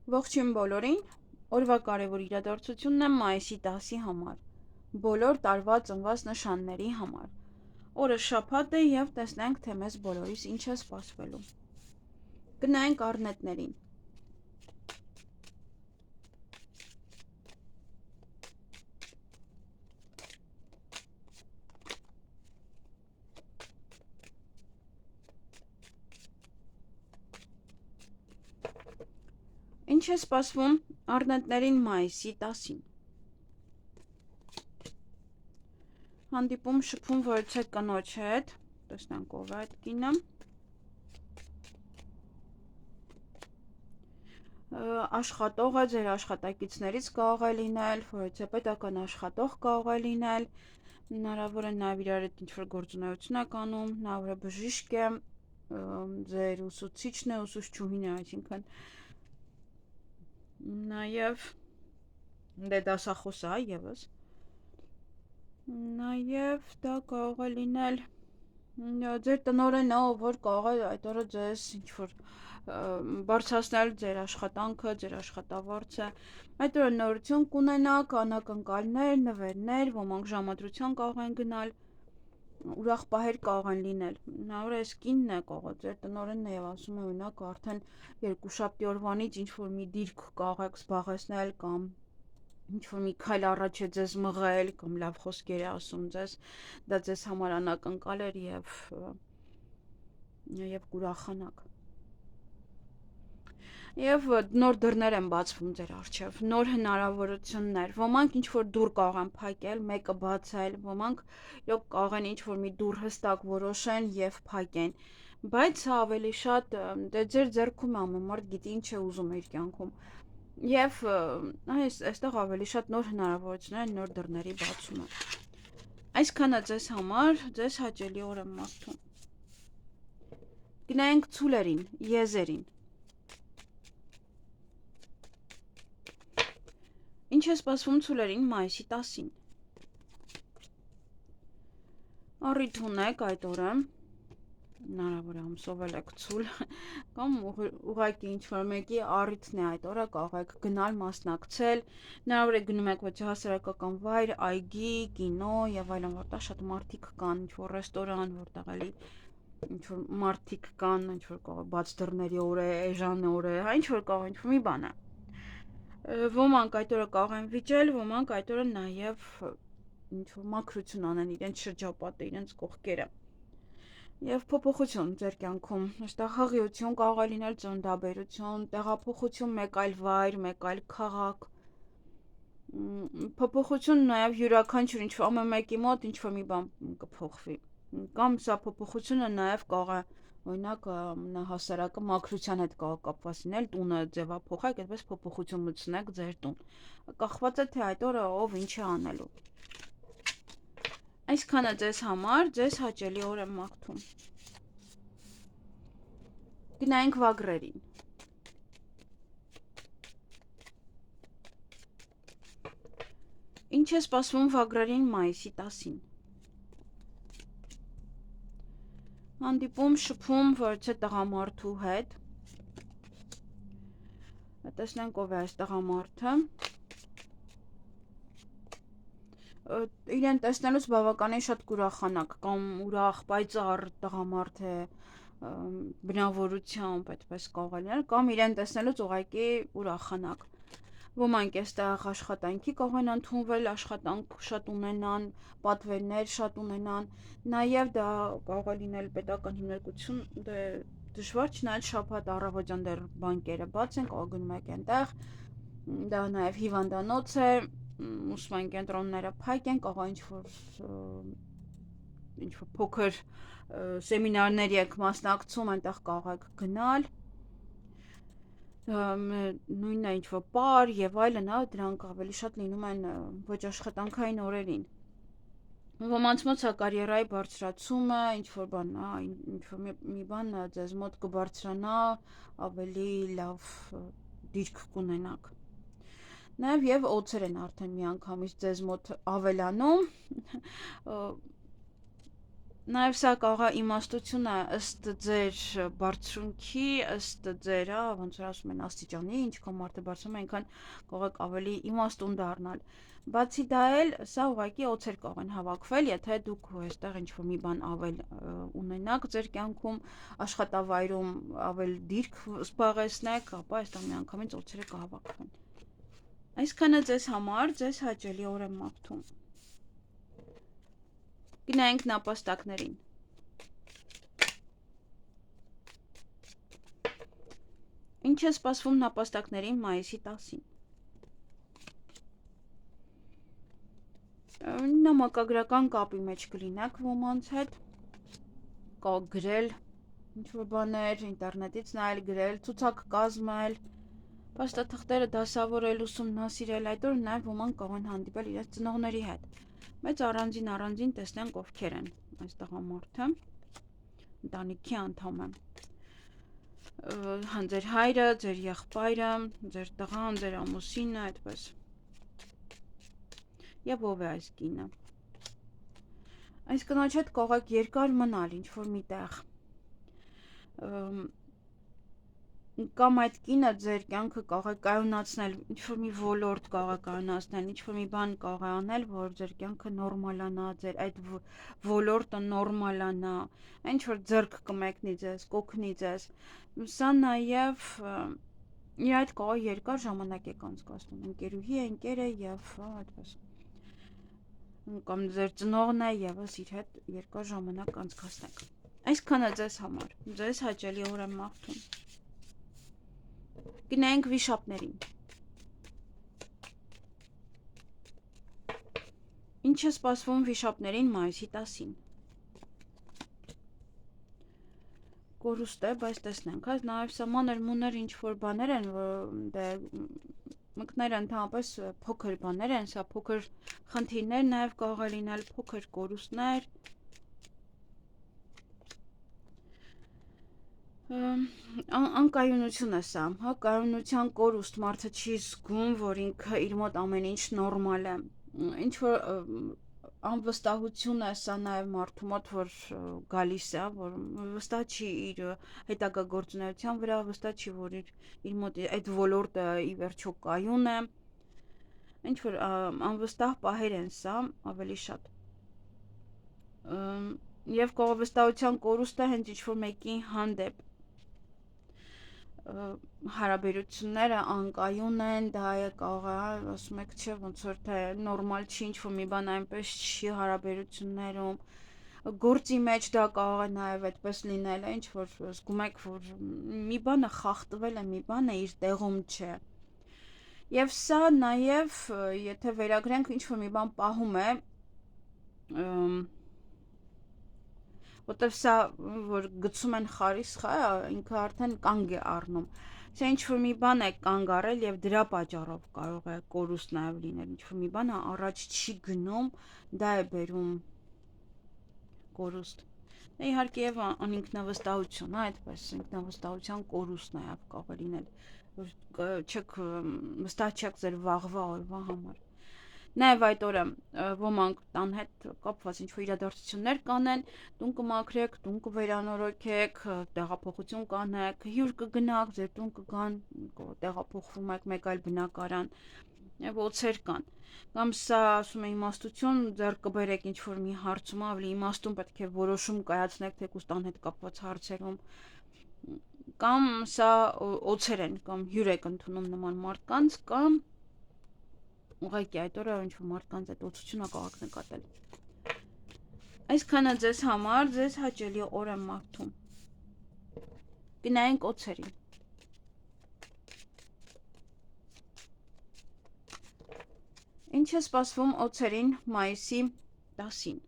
Ողջույն բոլորին, օրվա կարևոր իրադարձությունն է մայիսի 10-ի համար, բոլոր տարվա ծնված նշանների համար։ Օրը շաբաթ է և տեսնենք, թե մեզ բոլորիս ինչ է սպասվելու։ Գնանք առնետներին։ Ինչ է սպասվում առնետներին մայիսի 10-ին։ Հանդիպում շփում որոցեք կնոջ հետ, տեսնենք ով է այդ կինը։ Աշխատող է, ձեր աշխատակիցներից կարող է լինել, որոցեպետական աշխատող կարող է լինել, հնարավոր է նաև իրար հետ ինչ-որ գործունեություն եք անում, հնարավոր է բժիշկ է, ձեր ուսուցիչն է, ուսուցչուհին է, այսինքն նաև դասախոս է եւս։ Նաև դա կարող է լինել ձեր տնօրենը, որ կարող է այդ օրը ձեզ ինչ-որ բարձրացնել ձեր աշխատանքը, ձեր աշխատավարձը։ Այդ օրը նորություն կունենաք, անակնկալներ, նվերներ, ոմանք ժամադրության կարող են գնալ, ուրախ պահեր կարող են լինել։ Հնարավոր է այս կինն է կարող, ձեր տնօրենն է եւ ասում է օրինակ արդեն երկուշաբթի օրվանից ինչ-որ մի դիրք կարող եք զբաղեցնել կամ ինչ-որ մի քայլ առաջ է ձեզ մղել կամ լավ խոսքեր է ասում ձեզ, դա ձեզ համար անակնկալ էր եւ կուրախանաք։ Եվ նոր դռներ են բացվում ձեր առջև, նոր հնարավորություններ, ոմանք ինչ-որ դուռ կարող են փակել, մեկը բացել, ոմանք իրոք կարող են ինչ-որ մի դուռ հստակ որոշեն եւ փակեն, բայց սա ավելի շատ դե ձեր ձեռքում է, ամեն մարդ գիտի ինչ է ուզում իր կյանքում։ Եվ այստեղ ավելի շատ նոր հնարավորություններ են, նոր դռների բացումը։ Այսքանը ձեզ համար, ձեզ հաճելի օր եմ մաղթում։ Գնանք ցուլերին, եզերին։ Ինչ է սպասվում ցուլերին մայիսի 10-ին։ Առիթ ունեք այդ օրը, հնարավոր է ամսովել եք ցուլ, կամ ուղղակի ինչ-որ մեկի առիթն է այդ օրը, կարող եք գնալ մասնակցել, հնարավոր է գնում եք ոչ հասարակական վայր, այգի, կինո եւ այլն, որտեղ շատ մարդիկ կան, ինչ-որ ռեստորան, որտեղ էլի ինչ-որ մարդիկ կան, ինչ-որ կարող բաց դռների օր է, էժան օր է, հա ինչ-որ կարող ինչ-որ մի բան է։ Ոմանք այդ օրը կարող են վիճել, ոմանք այդ օրը նաև ինչ-որ մաքրություն անեն իրենց շրջապատը, իրենց կողքերը։ Եվ փոփոխություն ձեր կյանքում, այստեղ հղիություն կարող է լինել, ծննդաբերություն, տեղափոխություն մեկ այլ վայր, մեկ այլ քաղաք, փոփոխություն նաև յուրաքանչյուր ինչ-որ ամեն մեկի մոտ ինչ-որ մի բան կփոխվի։ Կամ սա փոփոխությունը նաև կարող է օրինակ հասարակը մաքրության հետ կարող կապված լինել, տունը ձևափոխեք, այդպես փոփոխություն մտցնեք ձեր տուն։ Կախված է թե այդ օրը ով ինչ է անելու։ Այսքանը ձեզ համար, ձեզ հաճելի օր եմ մաղթում։ Գնանք վագրերին։ Ինչ է սպասվում վագրերին մայիսի 10-ին։ Հանդիպում շփում որոցե տղամարդու հետ։ Տեսնենք ով է այս տղամարդը։ Իրեն տեսնելուց բավականին շատ կուրախանաք, կամ ուրախ, պայծառ տղամարդ է, բնավորությամբ այդպես կարող է լինել, կամ իրեն տեսնելուց ուղղակի ուրախանաք։ Ոմանք այստեղ աշխատանքի կարող են ընդունվել, աշխատանք շատ ունենան, պատվերներ շատ ունենան, նաև դա կարող է լինել պետական հիմնարկություն, դժվար չնայած շաբաթ առավոտյան դեռ բանկերը բաց են, կարող գնում եք այնտեղ, դա նաև հիվանդանոց է, ուսման կենտրոնները փակ են, կարող ինչ-որ փոքր սեմինարների եք մասնակցում, այնտեղ կարող եք գնալ, նույնն է ինչ-որ պար եւ այլն, հա, դրանք ավելի շատ լինում են ոչ աշխատանքային օրերին։ Ոմանց մոտ սա կարիերայի բարձրացումը, ինչ-որ բան, հա, ինչ-որ մի բան ձեզ մոտ կբարձրանա, ավելի լավ դիրք կունենաք։ Նաև եւ օծեր են արդեն միանգամից ձեզ մոտ ավելանում, Նաև սա կարող է իմաստությունը ըստ ձեր բարձրունքի, ըստ ձեր, ոնց որ ասում են աստիճանի, ինչքան մարդը բարձրանում է, այնքան կարող եք ավելի իմաստուն դառնալ։ Բացի դա էլ, սա ուղղակի օձեր կարող են հավաքվել, եթե դուք այստեղ ինչ-որ մի բան ավել ունենաք ձեր կյանքում, աշխատավայրում ավել դիրք զբաղեցնեք, ապա այստեղ միանգամից օձերը կհավաքվեն։ Այսքանը ձեզ համար, ձեզ հաճելի օր եմ մաղթում։ Գնայինք նապաստակներին։ Ինչ է սպասվում նապաստակներին մայիսի 10-ին։ Նամակագրական կապի մեջ կլինեք ոմանց հետ, կարող գրել ինչ-որ բաներ, ինտերնետից նայել, գրել, ցուցակ կազմել, փաստաթղթերը դասավորել, ուսումնասիրել, այդ օրը նաև ոմանք կարող են հանդիպել իրենց ծնողների հետ։ Մեծ առանձին տեսնենք ովքեր են այս տղամարդը, ընտանիքի անդամ է։ Ձեր հայրը, ձեր եղբայրը, ձեր տղան, ձեր ամուսինը, այդպես։ Եվ ով է այս կինը։ Այս կնոջ հետ կարող եք երկար մնալ ինչ-որ միտեղ։ Կամ այդ կինը ձեր կյանքը կարող է կայունացնել, ինչ-որ մի ոլորտ կարող է կայունացնել, ինչ-որ մի բան կարող է անել, որ ձեր կյանքը նորմալանա, ձեր այդ ոլորտը նորմալանա, ինչ-որ ձեռք կմեկնի ձեզ, կօգնի ձեզ։ Սա նաև իր այդ կարող է երկար ժամանակ եք անցկացնում, ընկերուհի է, ընկեր է և այդպես։ Կամ ձեր ծնողն է եւս իր հետ երկար ժամանակ անցկացնեք։ Այսքանը ձեզ համար, ձեզ հաճելի օր եմ մաղթում։ Գնայինք վիշապներին։ Ինչ է սպասվում վիշապներին մայիսի 10-ին։ Կորուստ է, բայց տեսնենք, այս նաև սա մանր-մունր ինչ-որ բաներ են, մկները ընդհանրապես փոքր բաներ են, սա փոքր խնդիրներ նաև կարող է լինել, փոքր կորուստներ։ Անկայունություն է սա, հա, կայունության կորուստ, մարդը չի զգում, որ ինքը իր մոտ ամեն ինչ նորմալ է, ինչ որ անվստահություն է սա նաև մարդու մոտ, որ գալիս է, որ վստահ չի իր հետագա գործունեության վրա, վստահ չի, որ իր մոտ այդ ոլորտը ի վերջո կայուն է, ինչ որ անվստահ պահեր են սա ավելի շատ։ Եվ կողովստահության կորուստը հենց ինչ-որ մեկի հանդեպ հարաբերությունները անկայուն են, դա է կարող է, ասում եք չէ, ոնց որ թե նորմալ չի, ինչ-որ մի բան այնպես չի հարաբերություններում, գործի մեջ դա կարող է նաև այդպես լինել, ինչ որ զգում եք, որ մի բանը խախտվել է, մի բանը իր տեղում չէ։ Եվ սա նաև, եթե վերագրենք, ինչ որ մի բան պահում է, որտեվ սա, որ գցում են խարիսխը, ինքը արդեն կանգ է առնում։ Սա ինչ-որ մի բան է կանգ առել և դրա պատճառով կարող է կորուստ նաև լինել, ինչ-որ մի բանը առաջ չի գնում, դա է բերում կորուստ։ Իհարկե և անինքնավստահություն, այդպես ինքնավստահության կորուստ նաև կարող է լինել, որ չեք վստահ չեք ձեր վաղվա օրվա համար։ Նաև այդ օրը ոմանք տան հետ կապված ինչ-որ իրադարձություններ կանեն, տուն կմաքրեք, տուն կվերանորոգեք, տեղափոխություն կանեք, հյուր կգնաք, ձեր տուն կգան, տեղափոխվում եք մեկ այլ բնակարան, եւ օձեր կան։ Կամ սա ասում է իմաստություն, ձեռք կբերեք ինչ-որ մի հարցում, ավելի իմաստուն պետք է որոշում կայացնեք թեկուզ տան հետ կապված հարցերում։ Կամ սա օձեր են, կամ հյուր եք ընդունում նման մարդկանց, կամ ուղղակի այդ օրը ինչ-որ մարդկանց այդ օծությունը կարող եք նկատել։ Այսքանը ձեզ համար, ձեզ հաճելի օր եմ մաղթում։ Գնայինք օձերին։ Ինչ է սպասվում օձերին մայիսի 10-ին։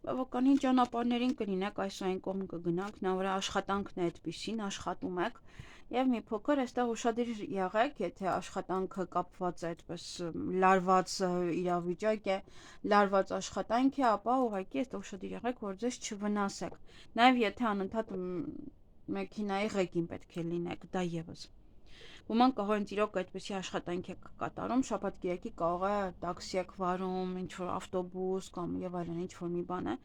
Բավականին ճանապարհներին կլինեք, այս ու այն կողմ կգնաք, նա վրա աշխատանքն է այդպիսին, աշխատում եք, եւ մի փոքր այստեղ ուշադիր եղեք, եթե աշխատանքը կապված է այդպես լարված իրավիճակ է, լարված աշխատանք է, ապա ուղղակի այստեղ ուշադիր եղեք, որ ձեզ չվնասեք։ Նաեւ եթե անընդհատ մեքենայի ղեկին պետք է լինեք, դա եւս։ Ոմանք կարող են իրոք այդպեսի աշխատանք եք կատարում, շաբաթ-կիրակի կարող է տաքսի եք վարում, ինչ-որ ավտոբուս կամ եւ այլն ինչ-որ մի բան է,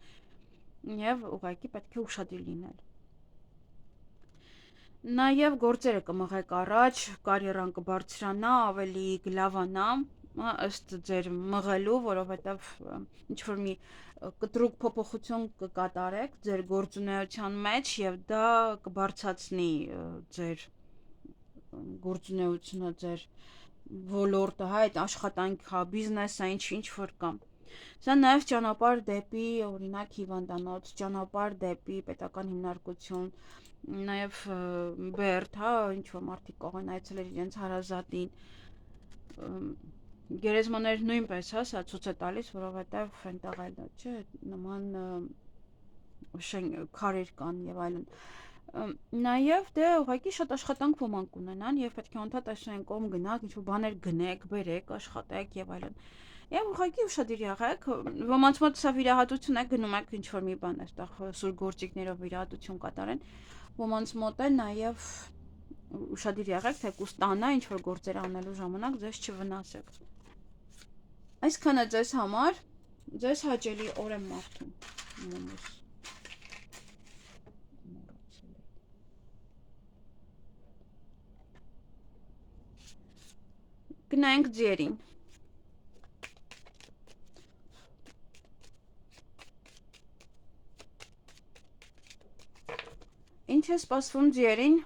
եւ ուղղակի պետք է ուշադիր լինել։ Նաեւ գործերը կմղեք առաջ, կարիերան կբարձրանա, ավելի կլավանա, ըստ ձեր մղելու, որովհետեւ ինչ-որ մի կտրուկ փոփոխություն կկատարեք ձեր գործունեության մեջ եւ դա կբարձրացնի ձեր գործունեությունը ձեր ոլորտը, հա, այդ աշխատանքը, հա, բիզնեսը, ինչ որ կա։ Սա նաև ճանապարհ դեպի, օրինակ, հիվանդանոց, ճանապարհ դեպի պետական հիմնարկություն, նաև բերդ, հա, ինչ որ մարդիկ կարող են այցելել իրենց հարազատին։ Գերեզմանները նույնպես, հա, սա ցույց է տալիս, որովհետև այնտեղ էլ, չէ, նման քարեր կան եւ այլն։ Նաև դե ուղղակի շատ աշխատանք ոմանք ունենան եւ պետք է անդադ այսօր են կողմ գնաք, ինչ-որ բաներ գնեք, բերեք, աշխատեք եւ այլն։ Եվ ուղղակի ուշադիր եղեք, ոմանց մոտ սա վիրահատություն է, գնում եք ինչ-որ մի բան այստեղ սուր գործիքներով վիրահատություն կատարեն, ոմանց մոտ է նաև ուշադիր եղեք, թեկուզ տանա ինչ-որ գործեր անելու ժամանակ ձեզ չվնասեք։ Այսքանը ձեզ համար, ձեզ հաճելի օր եմ մաղթում։ Գնանք ձերին։ Ինչ է սպասվում ձերին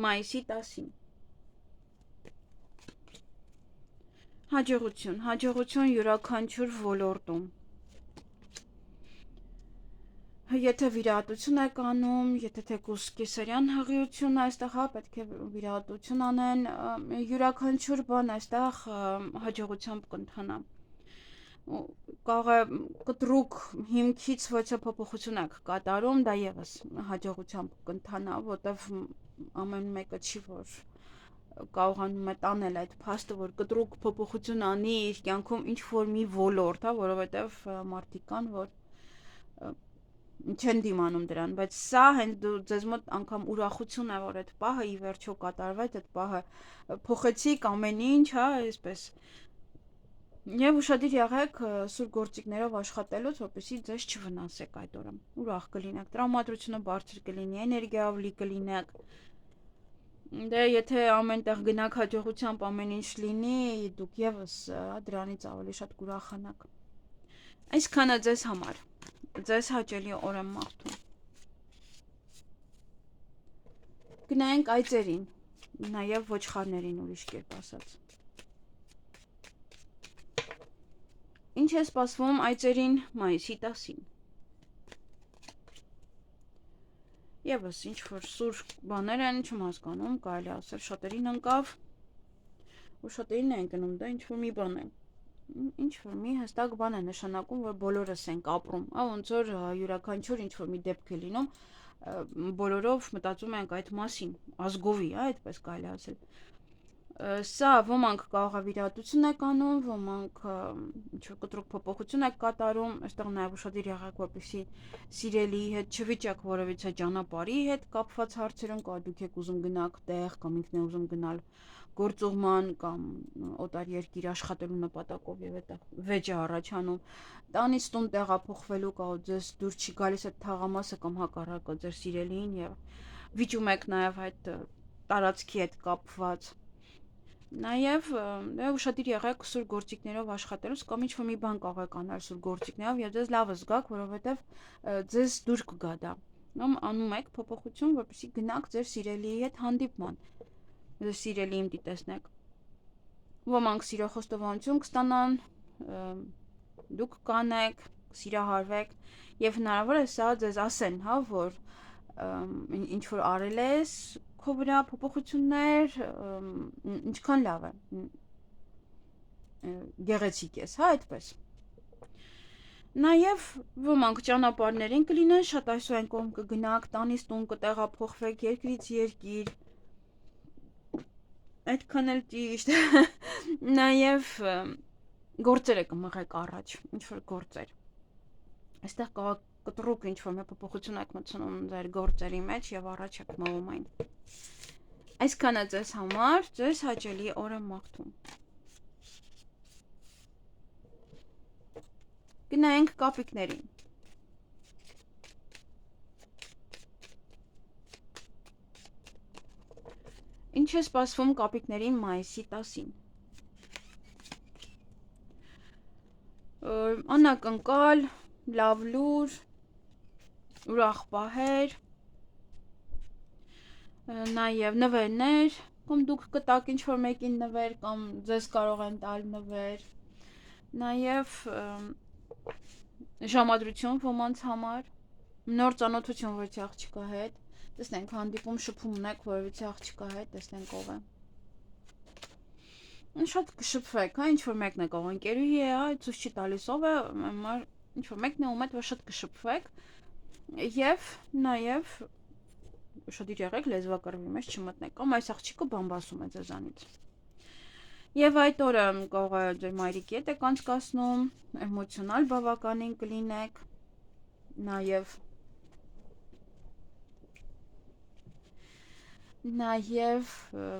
մայիսի 10-ին։ Հաջողություն յուրաքանչյուր ոլորտում։ Եթե վիրահատություն եք անում, եթե թեկուզ կեսարյան հղիություն այստեղ, հա, պետք է վիրահատություն անեն, յուրաքանչյուր բան այստեղ հաջողությամբ կընթանա։ Կարող է կտրուկ հիմքից ոչ փոփոխություն եք կատարում, դա եւս հաջողությամբ կընթանա, որտեվ ամեն մեկը չի որ կարողանում է տանել այդ փաստը, որ կտրուկ փոփոխություն անի իր կյանքում ինչ որ մի ոլորտ, հա, որովհետեվ մարդիկ կան, որ չեն դիմանում դրան, բայց սա հենց ձեզ մոտ անգամ ուրախություն է, որ այդ պահը ի վերջո կատարվեց, այդ պահը փոխեցիք ամեն ինչ, հա, այսպես։ Եվ ուշադիր եղեք սուր գործիքներով աշխատելուց, որպեսզի ձեզ չվնասեք այդ օրը։ Ուրախ կլինեք, տրամադրությունը բարձր կլինի, էներգիայով լի կլինեք։ Դե եթե ամենտեղ գնաք հաջողությամբ ամեն ինչ լինի, դուք եւս դրանից ավելի շատ կուրախանաք։ Այսքանը ձեզ համար։ Ձեզ հաճելի օր եմ մաղթում։ Գնանք այծերին, նաև ոչխարներին ուրիշ կերպ ասած։ Ինչ է սպասվում այծերին մայիսի 10-ին։ Եվս ինչ որ սուր բաներ են, չեմ հասկանում, կարելի ասել շատերին ընկավ, ու շատերին է ընկնում, դա ինչ որ մի բան է։ Ինչ որ մի հստակ բան է նշանակում, որ բոլորս ենք ապրում, ոնց որ յուրաքանչյուր ինչ որ մի դեպք է լինում, բոլորով մտածում ենք այդ մասին, ազգովի, այդպես կարելի ասել։ Սա ոմանք կարող է վիրահատություն եք անում, ոմանք ինչ որ կտրուկ փոփոխություն եք կատարում, այստեղ նաև ուշադիր եղեք, որպեսզի սիրելիի հետ չվիճեք որևիցե ճանապարհի հետ կապված հարցերում, կամ դուք եք ուզում գնաք տեղ, կամ ինքն է ուզում գնալ գործուղման կամ օտար երկիր աշխատելու նպատակով եւ այդտեղ վեճ է առաջանում, տանից տուն տեղափոխվելու կամ ձեզ դուր չի գալիս այդ թաղամասը կամ հակառակը ձեր սիրելիին եւ վիճում եք նաեւ այդ տարածքի հետ կապված։ Նաեւ ուշադիր եղեք սուր գործիքներով աշխատելուց կամ ինչ-որ մի բան կարող եք անել սուր գործիքներով եւ ձեզ լավ զգաք, որովհետեւ ձեզ դուր կգա դա։ Անում եք փոփոխություն, որպեսզի գնաք ձեր սիրելիի հետ հանդիպման։ Ձեր սիրելիին դիտեսնեք։ Ոմանք սիրո խոստովանություն կստանան, դուք կանեք, սիրահարվեք եւ հնարավոր է սա ձեզ ասեն, հա, որ ինչ որ արել ես քո վրա փոփոխություններ, ինչքան լավ է։ Գեղեցիկ ես, հա, այդպես։ Նաեւ ոմանք ճանապարհներին կլինեն, շատ այսօր այն կողմ կգնաք, տանից տուն կտեղափոխվեք, երկրից երկիր։ Այդքան էլ ճիշտ։ Նաեւ գործեր եք մղեք առաջ, ինչ որ գործեր։ Այստեղ կարող կտրուկ ինչ որ մի փոփոխություն եք մտցնում ձեր գործերի մեջ եւ առաջ եք մղում այն։ Այսքանը ձեզ համար, ձեզ հաճելի օր եմ մաղթում։ Գնայինք կապիկներին։ Ինչ է սպասվում կապիկներին մայիսի 10-ին։ Անակնկալ, լավ լուր, ուրախ պահեր, նաև նվերներ, կամ դուք կտաք ինչ-որ մեկին նվեր, կամ ձեզ կարող են տալ նվեր, նաև ժամադրություն ոմանց համար, նոր ծանոթություն որևէ աղջկա հետ, տեսնենք հանդիպում շփում ունեք որևէ աղջկա հետ, տեսնենք ով է։ Շատ կշփվեք, հա, ինչ-որ մեկն է կարող ընկերուհի է, հա, ցույց չի տալիս ով է, համար ինչ-որ մեկն է ում հետ որ շատ կշփվեք, եւ նաև շատ ջերեք լեզվակռվի մեջ չմտնեք, կամ այս աղջիկը բամբասում է ձեզանից։ Եվ այդ օրը կարող է ձեր մայրիկի հետ եք անցկացնում, էմոցիոնալ բավականին կլինեք, Նաև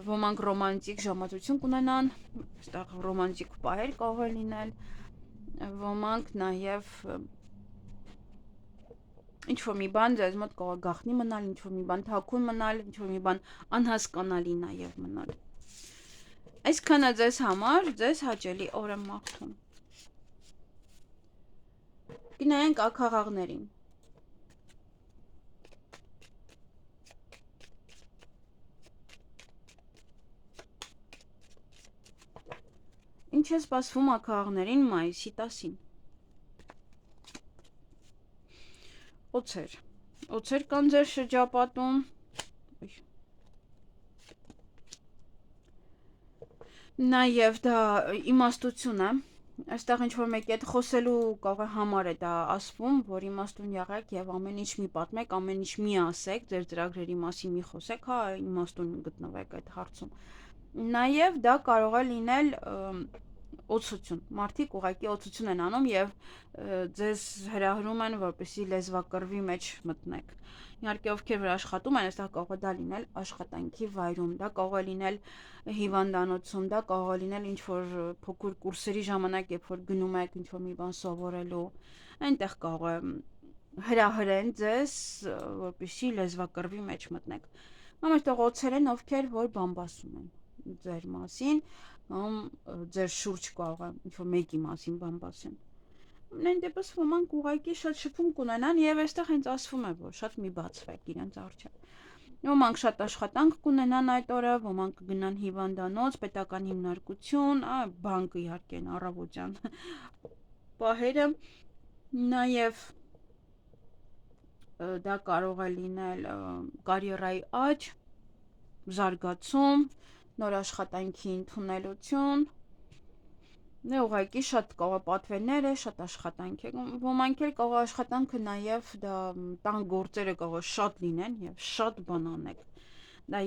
ոմանք ռոմանտիկ ժամադրություն կունենան, այստեղ ռոմանտիկ պահեր կարող է լինել, ոմանք նաև ինչ-որ մի բան ձեզ մոտ կարող է գաղտնի մնալ, ինչ-որ մի բան թաքուն մնալ, ինչ-որ մի բան անհասկանալի նաև մնալ։ Այսքանը ձեզ համար, ձեզ հաճելի օր եմ մաղթում։ Գնայինք աքաղաղներին։ Ինչ է սպասվում աքաղաղներին մայիսի 10-ին։ Օձեր կան ձեր շրջապատում, նաև դա իմաստություն է, այստեղ ինչ-որ մեկի հետ խոսելու կարող է համար է դա ասվում, որ իմաստուն եղեք եւ ամեն ինչ մի պատմեք, ամեն ինչ մի ասեք, ձեր ծրագրերի մասին մի խոսեք, հա, իմաստուն գտնվեք այդ հարցում։ Նաև դա կարող է լինել օծություն, մարդիկ ուղղակի օծություն են անում եւ ձեզ հրահրում են, որպեսզի լեզվակռվի մեջ մտնեք։ Իհարկե ովքեր որ աշխատում են, այստեղ կարող է դա լինել աշխատանքի վայրում, դա կարող է լինել հիվանդանոցում, դա կարող է լինել ինչ-որ փոքր կուրսերի ժամանակ, երբ որ գնում եք ինչ-որ մի բան սովորելու, այնտեղ կարող է հրահրեն ձեզ, որպեսզի լեզվակռվի մեջ մտնեք։ Կամ այստեղ օծեր են, ովքեր որ բամբասում են ձեր մասին, կամ ձեր շուրջ կարող է ինչ-որ մեկի մասին բամբասեն։ Ամեն դեպս ոմանք ուղղակի շատ շփում կունենան եւ այստեղ հենց ասվում է, որ շատ մի բացվեք իրենց առջև։ Ոմանք շատ աշխատանք կունենան այդ օրը, ոմանք կգնան հիվանդանոց, պետական հիմնարկություն, բանկ իհարկե առավոտյան պահերը, նաև դա կարող է լինել կարիերայի աճ, զարգացում, նոր աշխատանքի ընդունելություն, ուղղակի շատ կարող է պատվերներ է, շատ աշխատանք է, ոմանք էլ կարող է աշխատանքը նաև դա տան գործերը կարող է շատ լինեն եւ շատ բան անեք, դա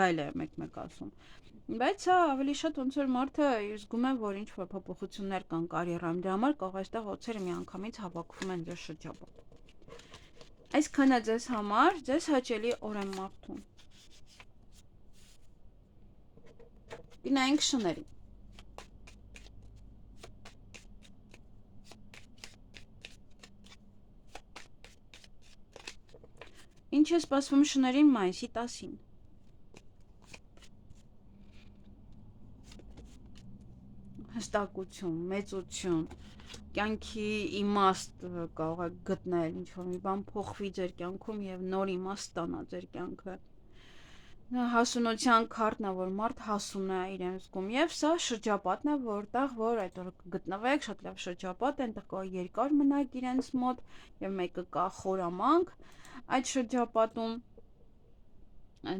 էլ է մեկ ասում, բայց հա ավելի շատ ոնց որ մարդը զգում է, որ ինչ-որ փոփոխություններ կան կարիերայում, դրա համար կարող է այստեղ օծերը միանգամից հավաքվում են ձեր շրջապատում։ Այսքանը ձեզ համար, ձեզ հաճելի օր եմ մաղթում։ Գնայինք շներին։ Ինչ է սպասվում շներին մայիսի 10-ին։ Հստակություն, մեծություն, կյանքի իմաստ կարող եք գտնել, ինչ-որ մի բան փոխվի ձեր կյանքում եւ նոր իմաստ ստանա ձեր կյանքը։ Հասունության քարտն է, որ մարդ հասուն է իրեն զգում եւ սա շրջապատն է, որտեղ որ այդ օրը կգտնվեք, շատ լավ շրջապատ է, այնտեղ կարող երկար մնաք իրենց մոտ եւ մեկը կա խորամանկ այդ շրջապատում,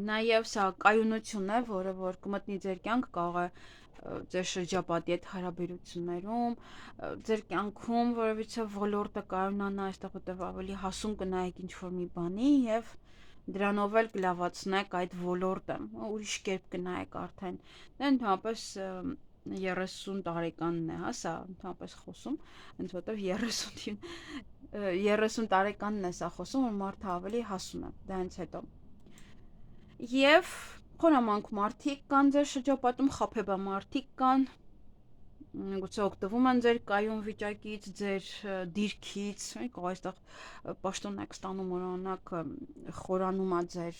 նաև սա կայունությունն է, որը որ կմտնի ձեր կյանք, կարող է ձեր շրջապատի հետ հարաբերություններում, ձեր կյանքում որևիցե ոլորտը կայունանա, այստեղ որտեղ ավելի հասուն կնայեք ինչ-որ մի բանի եւ դրանով էլ կլավացնեք այդ ոլորտը, ուրիշ կերպ կնայեք արդեն, դա ընդհանրապես 30 տարեկանն է, հա, սա ընդհանրապես խոսում, հենց որտեղ 30 տարեկանն է սա խոսում, որ մարդը ավելի հասուն է, դա հենց հետո։ Եվ Խորամանկ մարդիկ կան ձեր շրջապատում, խաբեբա մարդիկ կան, գուցե օգտվում են ձեր կայուն վիճակից, ձեր դիրքից, կարող այստեղ պաշտոն եք ստանում օրինակ խորանում է ձեր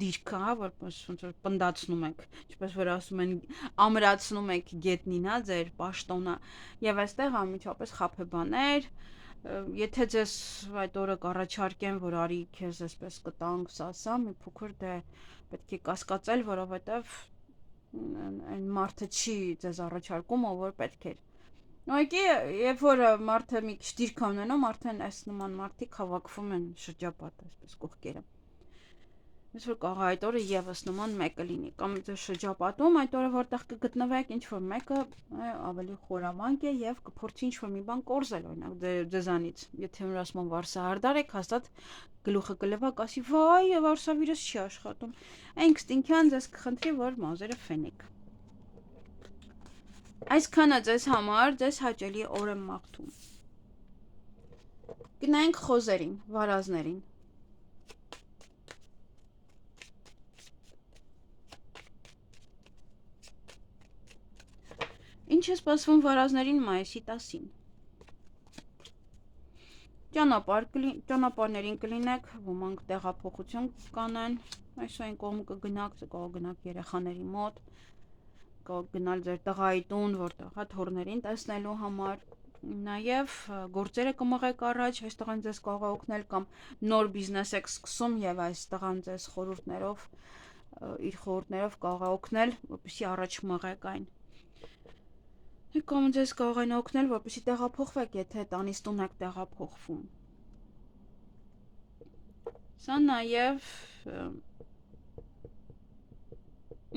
դիրքը, հա, որպես ոնց որ պնդացնում եք, ինչպես որ ասում են, ամրացնում եք գետնին, հա, ձեր պաշտոնը, եւ այստեղ անմիջապես խաբեբաներ, եթե ձեզ այդ օրը կառաջարկեն, որ արի քեզ այսպես կտանք, սա, մի փոքր դե պետք է կասկածել, որովհետեւ այն մարդը չի ձեզ առաջարկում, ով որ պետք էր։ Ուղղակի, երբ որ մարդը մի քիչ դիրք է ունենում, արդեն այս նման մարդիկ հավաքվում են շրջապատը, այսպես կողքերը։ Ոնց որ կարող է այդ օրը եւս նման մեկը լինի, կամ ձեր շրջապատում այդ օրը որտեղ կգտնվեք, ինչ որ մեկը ավելի խորամանկ է եւ կփորձի ինչ որ մի բան կորզել, օրինակ ձեզանից։ Եթե որ ասում են վարսահարդար եք, հաստատ գլուխը կլվա, կասի վայ, վարսավիրս չի աշխատում։ Ինստինքտիվան ձեզ կխնդրի, որ մազերը ֆենեք։ Այսքանը ձեզ համար, ձեզ հաճելի օր եմ մաղթում։ Գնանք խոզերին, վարազներին։ Ինչ է սպասվում վարազներին մայիսի 10-ին։ Ճանապարհներին կլինեք, ոմանք տեղափոխություն կանեն, այսօր կողմ կգնաք, կարող գնաք երեխաների մոտ, կարող գնալ ձեր տղայի տուն, որտեղ հա թոռներին տեսնելու համար, նաև գործերը կմղեք առաջ, այս տղան ձեզ կարող է օգնել կամ նոր բիզնես եք սկսում եւ այս տղան ձեզ խորհուրդներով իր խորհուրդներով կարող է օգնել, որպեսզի առաջ մղեք այն։ Կամ ձեզ կարող են օգնել, որպեսզի տեղափոխվեք, եթե տանից տուն եք տեղափոխվում։ Սա նաև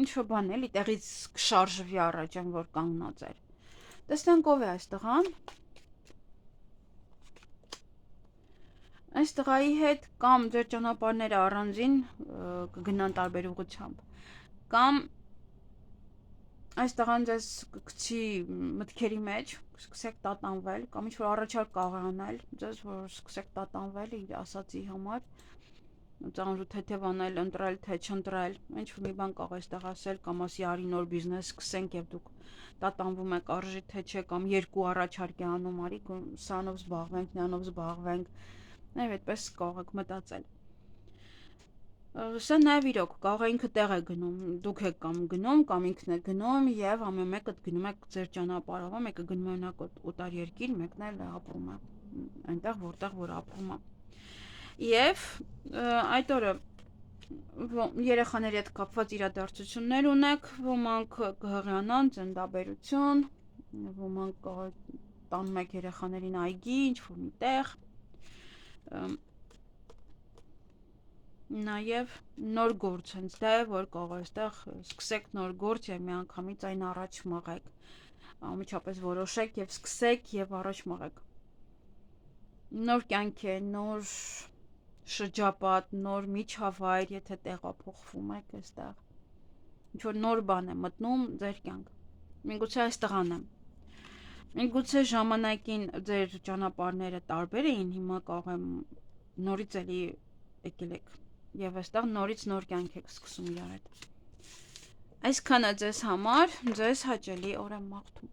ինչ-որ բան էլի տեղից կշարժվի առաջ, այն որ կանգնած էր։ Տեսնենք ով է այս տղան։ Այս տղայի հետ կամ ձեր ճանապարհները առանձին կգնան տարբեր ուղղությամբ, կամ այս տղան ձեզ կգցի մտքերի մեջ, սկսեք տատանվել, կամ ինչ-որ առաջարկ կարող անել, ձեզ որ սկսեք տատանվել իր ասածի համար, ծանոթ թեթև անել, ընտրել, թե չընտրել, ինչ-որ մի բան կարող այստեղ ասել, կամ ասի արի նոր բիզնես սկսենք եւ դուք տատանվում եք արժի թե չէ, կամ երկու առաջարկ է անում, արի սրանով զբաղվենք, նրանով զբաղվենք, նաեւ այդպես կարող եք մտածել։ Սա նաև իրոք, կարող է ինքը տեղ է գնում, դուք եք կամ գնում, կամ ինքն է գնում եւ ամեն մեկը գնում եք ձեր ճանապարհով, մեկը գնում է օրինակ օտար երկիր, մեկն էլ ապրում է այնտեղ, որտեղ որ ապրում է։ Եվ այդ օրը երեխաների հետ կապված իրադարձություններ ունեք, ոմանք կհղիանան ծննդաբերություն, ոմանք տանում եք երեխաներին այգի, ինչ-որ մի տեղ, նաև նոր գործ հենց դա է, որ կարող է այստեղ սկսեք նոր գործ եւ միանգամից այն առաջ մղեք, ամիջապես որոշեք եւ սկսեք եւ առաջ մղեք։ Նոր կյանք է, նոր շրջապատ, նոր միջավայր, եթե տեղափոխվում եք այստեղ, ինչ որ նոր բան է մտնում ձեր կյանք։ Միգուցե այս տղան է։ Միգուցե ժամանակին ձեր ճանապարհները տարբեր էին, հիմա կարող եմ նորից էլի եկել եք եւ այստեղ նորից նոր կյանք եք սկսում իրար հետ։ Այսքանը ձեզ համար, ձեզ հաճելի օր եմ մաղթում։